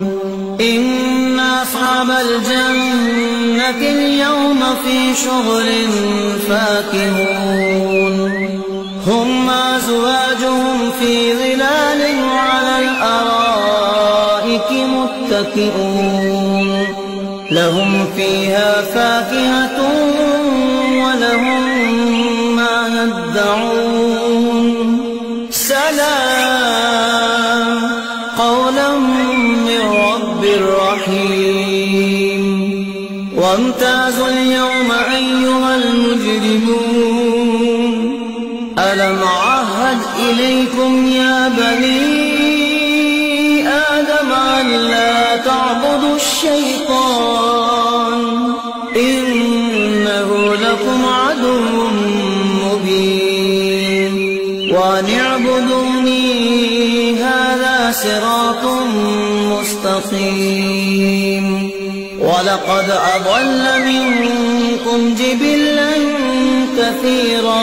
إن أصحاب الجنة اليوم في شغل فاكهون هم وأزواجهم في ظلال على الأرائك متكئون لهم فيها فاكهة ولهم ما يدعون سلام قولا من رب رحيم وامتازوا اليوم أيها المجرمون ألم أعهد إليكم يا بني آدم ألا تعبدوا الشيطان إنه لكم عدو مبين وأن اعبدوني هذا صراط مستقيم ولقد أضل منكم جبلا كثيرا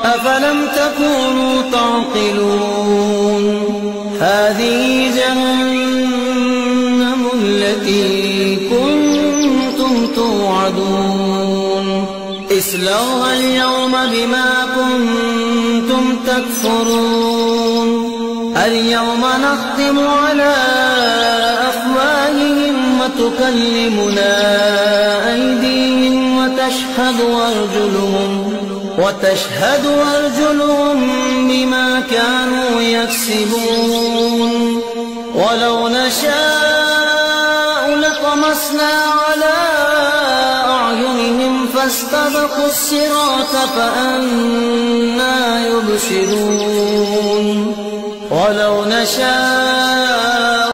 أفلم تكونوا تعقلون هذه جهنم التي كنتم توعدون اصلوها اليوم بما كنتم تكفرون اليوم نختم على أفواههم وتكلمنا أيديهم وتشهد أرجلهم بما كانوا يكسبون ولو نشاء لطمسنا على أعينهم فاستبقوا الصراط فأنى يبصرون ولو نشاء